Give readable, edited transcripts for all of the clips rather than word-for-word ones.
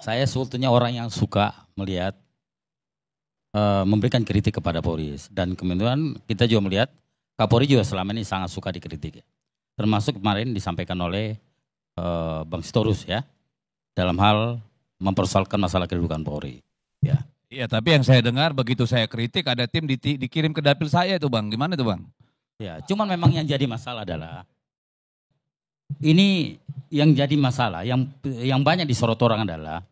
Saya sebetulnya orang yang suka melihat memberikan kritik kepada Polri, dan kemudian kita juga melihat Kapolri juga selama ini sangat suka dikritik, termasuk kemarin disampaikan oleh Bang Sitorus ya, dalam hal mempersoalkan masalah kedudukan Polri. Ya. Iya, tapi yang saya dengar begitu saya kritik ada tim dikirim ke dapil saya itu Bang. Gimana tuh Bang? Ya, cuman memang yang jadi masalah adalah ini yang jadi masalah, yang banyak disorot orang adalah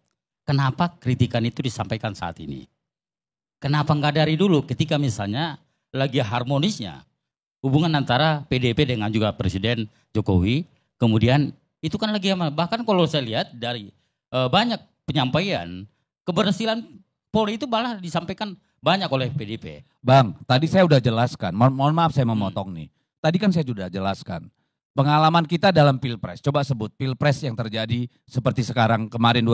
kenapa kritikan itu disampaikan saat ini? Kenapa nggak dari dulu ketika misalnya lagi harmonisnya hubungan antara PDIP dengan juga Presiden Jokowi, kemudian itu kan lagi bahkan kalau saya lihat dari banyak penyampaian keberhasilan Polri itu malah disampaikan banyak oleh PDIP. Bang, tadi saya udah jelaskan, mohon maaf saya memotong nih. Tadi kan saya sudah jelaskan. Pengalaman kita dalam Pilpres, coba sebut Pilpres yang terjadi seperti sekarang kemarin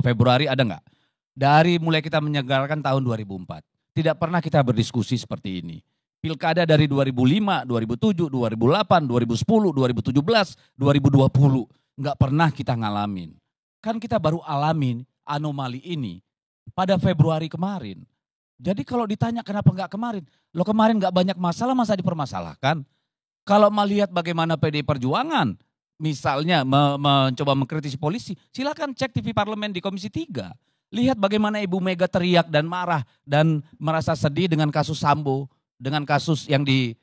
Februari ada nggak? Dari mulai kita menyegarkan tahun 2004, tidak pernah kita berdiskusi seperti ini. Pilkada dari 2005, 2007, 2008, 2010, 2017, 2020, nggak pernah kita ngalamin. Kan kita baru alamin anomali ini pada Februari kemarin. Jadi kalau ditanya kenapa nggak kemarin, lo kemarin nggak banyak masalah masa dipermasalahkan? Kalau melihat bagaimana PDI Perjuangan, misalnya mencoba mengkritisi polisi, silakan cek TV Parlemen di Komisi 3. Lihat bagaimana Ibu Mega teriak dan marah dan merasa sedih dengan kasus Sambo, dengan kasus yang di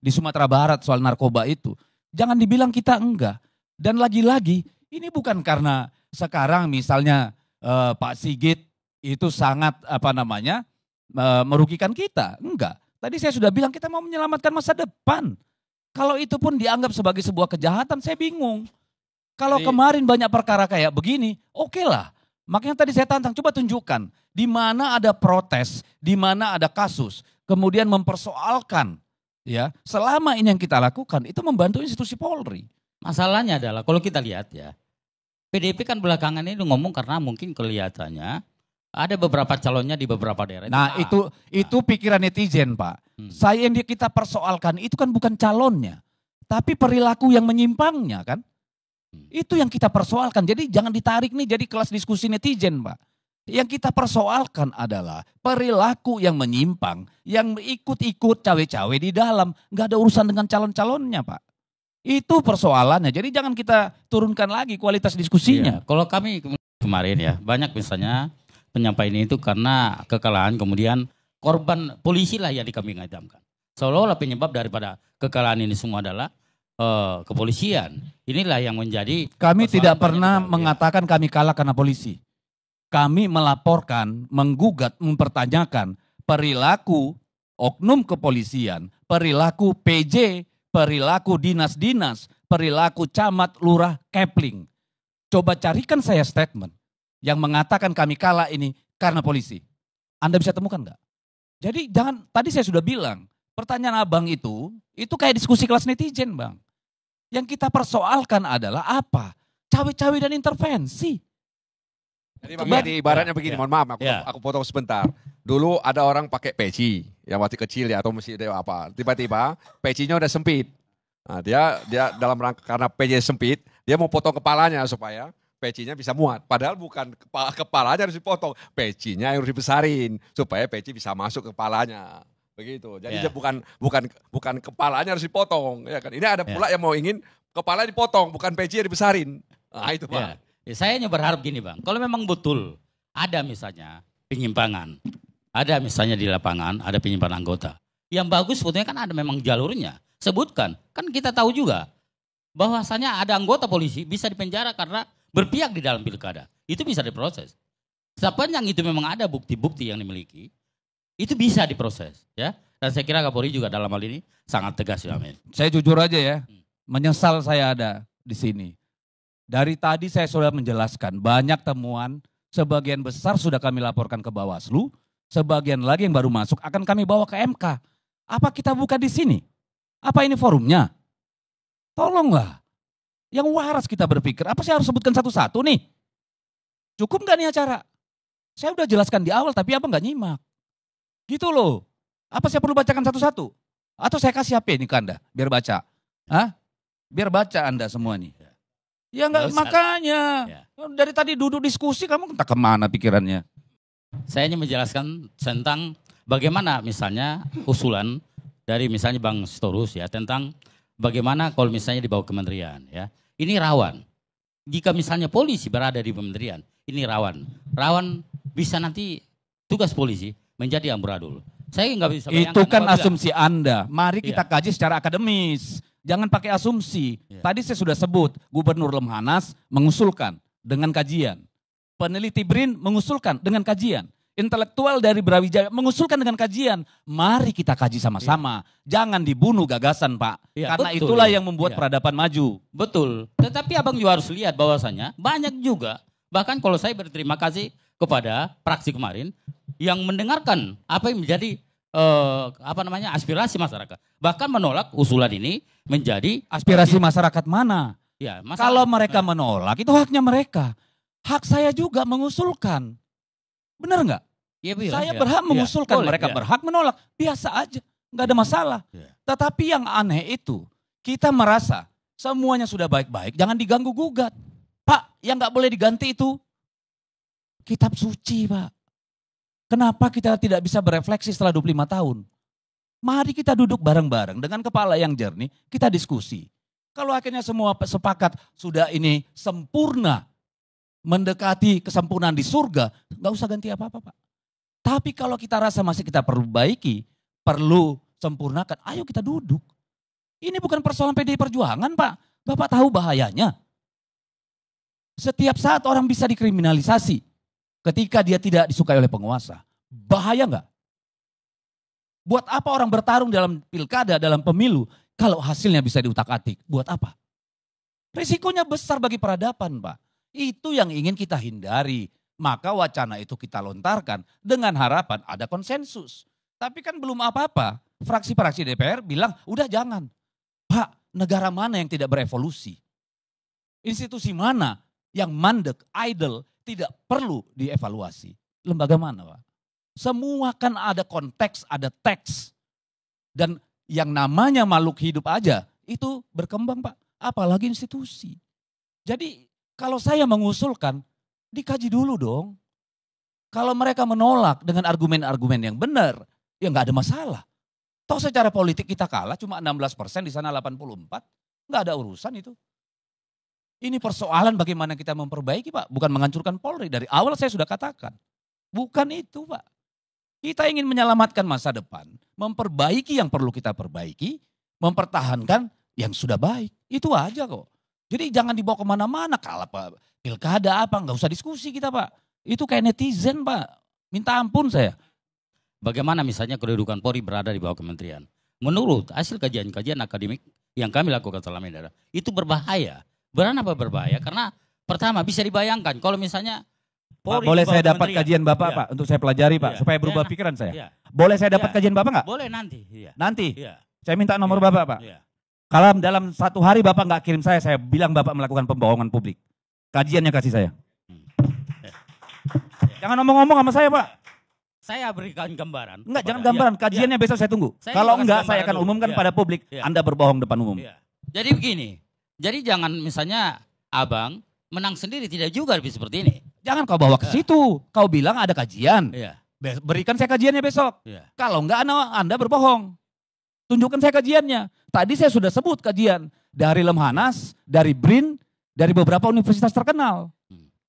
di Sumatera Barat soal narkoba itu. Jangan dibilang kita enggak. Dan lagi-lagi ini bukan karena sekarang misalnya Pak Sigit itu sangat merugikan kita, enggak. Tadi saya sudah bilang kita mau menyelamatkan masa depan. Kalau itu pun dianggap sebagai sebuah kejahatan, saya bingung. Kalau kemarin banyak perkara kayak begini, oke lah. Makanya tadi saya tantang, coba tunjukkan di mana ada protes, di mana ada kasus, kemudian mempersoalkan, ya. Selama ini yang kita lakukan itu membantu institusi Polri. Masalahnya adalah kalau kita lihat ya, PDIP kan belakangan ini ngomong karena mungkin kelihatannya ada beberapa calonnya di beberapa daerah. Nah itu pikiran netizen Pak. Saya yang kita persoalkan itu kan bukan calonnya, tapi perilaku yang menyimpangnya kan. Itu yang kita persoalkan. Jadi jangan ditarik nih jadi kelas diskusi netizen Pak. Yang kita persoalkan adalah perilaku yang menyimpang, yang ikut-ikut cawe-cawe di dalam. Nggak ada urusan dengan calon-calonnya Pak. Itu persoalannya. Jadi jangan kita turunkan lagi kualitas diskusinya. Iya. Kalau kami kemarin ya banyak misalnya penyampaian itu karena kekalahan, kemudian korban polisi lah yang dikambing hitamkan. Seolah-olah penyebab daripada kekalahan ini semua adalah kepolisian. Inilah yang menjadi. Kami tidak pernah mengatakan kami kalah karena polisi. Kami melaporkan, menggugat, mempertanyakan perilaku oknum kepolisian, perilaku PJ, perilaku dinas-dinas, perilaku camat, lurah, kepling. Coba carikan saya statement yang mengatakan kami kalah ini karena polisi. Anda bisa temukan nggak? Jadi jangan, tadi saya sudah bilang, pertanyaan abang itu kayak diskusi kelas netizen bang. Yang kita persoalkan adalah apa? Cawe-cawe dan intervensi. Jadi ibaratnya begini, mohon maaf aku potong sebentar. Dulu ada orang pakai peci yang waktu kecil ya atau masih apa. Tiba-tiba pecinya udah sempit. Nah, dia dalam rangka karena peci sempit, dia mau potong kepalanya supaya pecinya bisa muat. Padahal bukan kepalanya harus dipotong, pecinya harus dibesarin supaya peci bisa masuk ke kepalanya. Begitu. Jadi dia bukan kepalanya harus dipotong, ya kan. Ini ada pula yang mau ingin kepala dipotong, bukan peci yang dibesarin. Nah, itu Pak. Ya, saya hanya berharap gini Bang, kalau memang betul ada misalnya penyimpangan, ada misalnya di lapangan ada penyimpangan anggota. Yang bagus sebetulnya kan ada memang jalurnya. Sebutkan, kan kita tahu juga bahwasanya ada anggota polisi bisa dipenjara karena berpihak di dalam pilkada. Itu bisa diproses. Sepanjang itu memang ada bukti-bukti yang dimiliki, itu bisa diproses, ya. Dan saya kira Kapolri juga dalam hal ini sangat tegas ya, Amin. Saya jujur aja ya, menyesal saya ada di sini. Dari tadi saya sudah menjelaskan banyak temuan, sebagian besar sudah kami laporkan ke Bawaslu, sebagian lagi yang baru masuk akan kami bawa ke MK. Apa kita buka di sini? Apa ini forumnya? Tolonglah, yang waras kita berpikir. Apa saya harus sebutkan satu-satu nih? Cukup nggak nih acara? Saya udah jelaskan di awal, tapi apa nggak nyimak? Gitu loh. Apa saya perlu bacakan satu-satu? Atau saya kasih HP ini ke Anda, biar baca? Hah? Biar baca Anda semua nih. Ya enggak, Nggak usah. makanya. Ya. Dari tadi duduk diskusi kamu entah kemana pikirannya. Saya ingin menjelaskan tentang bagaimana misalnya usulan dari misalnya Bang Storus ya tentang bagaimana kalau misalnya dibawa kementerian ya. Ini rawan. Jika misalnya polisi berada di kementerian, ini rawan. Rawan bisa nanti tugas polisi menjadi amburadul. Saya nggak bisa bayangkan. Itu kan apabila- asumsi Anda. Mari kita Iya. kaji secara akademis. Jangan pakai asumsi. Iya. Tadi saya sudah sebut, Gubernur Lemhanas mengusulkan dengan kajian. Peneliti BRIN mengusulkan dengan kajian. Intelektual dari Brawijaya mengusulkan dengan kajian. Mari kita kaji sama-sama. Jangan dibunuh gagasan, Pak. Iya, Karena betul. itulah yang membuat Iya. peradaban maju. Betul. Tetapi abang juga harus lihat bahwasanya banyak juga. Bahkan kalau saya berterima kasih kepada praksi kemarin yang mendengarkan apa yang menjadi aspirasi masyarakat. Bahkan menolak usulan ini menjadi Aspirasi masyarakat mana? ya, Kalau mereka menolak, itu haknya mereka. Hak saya juga mengusulkan. Benar nggak? ya, iya, Saya iya. berhak Iya, mengusulkan, boleh, mereka iya. berhak menolak. Biasa aja, nggak ada masalah. Iya. Tetapi yang aneh itu, kita merasa semuanya sudah baik-baik, jangan diganggu gugat. Pak, yang nggak boleh diganti itu kitab suci, Pak. Kenapa kita tidak bisa berefleksi setelah 25 tahun? Mari kita duduk bareng-bareng dengan kepala yang jernih, kita diskusi. Kalau akhirnya semua sepakat sudah ini sempurna, mendekati kesempurnaan di surga, nggak usah ganti apa-apa, Pak. Tapi kalau kita rasa masih kita perbaiki, perlu sempurnakan, ayo kita duduk. Ini bukan persoalan PDI Perjuangan, Pak. Bapak tahu bahayanya. Setiap saat orang bisa dikriminalisasi ketika dia tidak disukai oleh penguasa. Bahaya nggak? Buat apa orang bertarung dalam pilkada, dalam pemilu, kalau hasilnya bisa diutak-atik? Buat apa? Risikonya besar bagi peradaban, Pak. Itu yang ingin kita hindari. Maka wacana itu kita lontarkan dengan harapan ada konsensus. Tapi kan belum apa-apa. Fraksi-fraksi DPR bilang, udah jangan. Pak, negara mana yang tidak berevolusi? Institusi mana yang mandek, idle, tidak perlu dievaluasi? Lembaga mana, Pak? Semua kan ada konteks, ada teks. Dan yang namanya makhluk hidup aja, itu berkembang, Pak. Apalagi institusi. Jadi kalau saya mengusulkan, dikaji dulu dong. Kalau mereka menolak dengan argumen-argumen yang benar, ya nggak ada masalah. Toh secara politik kita kalah, cuma 16%, di sana 84%. Nggak ada urusan itu. Ini persoalan bagaimana kita memperbaiki, Pak. Bukan menghancurkan Polri. Dari awal saya sudah katakan. Bukan itu, Pak. Kita ingin menyelamatkan masa depan. Memperbaiki yang perlu kita perbaiki. Mempertahankan yang sudah baik. Itu aja kok. Jadi jangan dibawa kemana-mana. Kalau Pak pilkada apa, nggak usah diskusi kita, Pak. Itu kayak netizen, Pak. Minta ampun saya. Bagaimana misalnya kedudukan Polri berada di bawah kementerian? Menurut hasil kajian-kajian akademik yang kami lakukan selama ini, itu berbahaya. Kenapa berbahaya? Karena pertama bisa dibayangkan kalau misalnya Pak, Polri boleh di bawah saya dapat kementerian. kajian Bapak, Iya. Pak, untuk saya pelajari, Pak, Iya. supaya berubah Iya. pikiran saya. Iya. Boleh saya dapat Iya. kajian Bapak nggak? Boleh nanti. Iya. Nanti. Iya. Saya minta nomor Iya. Bapak, Pak. Iya. Kalau dalam 1 hari Bapak nggak kirim saya bilang Bapak melakukan pembohongan publik. Kajiannya kasih saya. Jangan ngomong-ngomong sama saya, Pak. Saya berikan gambaran. Enggak, jangan kepada- gambaran. Iya, Kajiannya besok saya tunggu. Saya Kalau juga enggak, kasih saya gambaran akan dulu. umumkan Iya. pada publik. Iya. Anda berbohong depan umum. Iya. Jadi begini. Jadi jangan misalnya abang menang sendiri, tidak juga lebih seperti ini. Jangan kau bawa ke Iya. situ. Kau bilang ada kajian. Iya. Berikan saya kajiannya besok. Iya. Kalau enggak, Anda berbohong. Tunjukkan saya kajiannya. Tadi saya sudah sebut kajian. Dari Lemhanas, dari BRIN, dari beberapa universitas terkenal.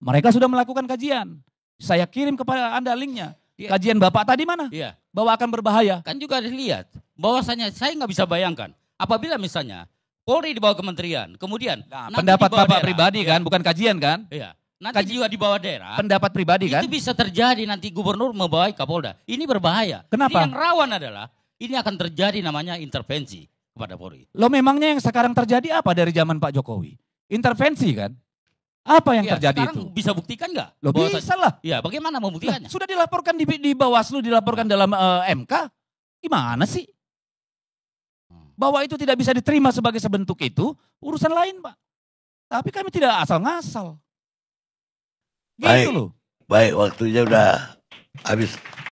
Mereka sudah melakukan kajian. Saya kirim kepada Anda linknya. Iya. Kajian Bapak tadi mana? Iya. Bahwa akan berbahaya. Kan juga dilihat bahwasanya saya nggak bisa bayangkan apabila misalnya Polri di bawah kementerian, kemudian nanti Pendapat di bawah Bapak daerah. pribadi kan, bukan kajian kan? Iya. Nanti juga di bawah daerah. Pendapat pribadi kan? Itu bisa terjadi nanti gubernur membawai Kapolda. Ini berbahaya. Kenapa? Jadi yang rawan adalah ini akan terjadi namanya intervensi kepada Polri. Lo memangnya yang sekarang terjadi apa dari zaman Pak Jokowi? Intervensi kan? Apa yang Iya, terjadi sekarang itu? bisa buktikan nggak? Lo bisa lah. Ya, bagaimana Lah, membuktikannya? sudah dilaporkan di Bawaslu, dilaporkan dalam MK. Gimana sih? Bahwa itu tidak bisa diterima sebagai sebentuk itu, urusan lain, Pak. Tapi kami tidak asal ngasal. Gitu Baik. loh. Baik, waktunya udah habis.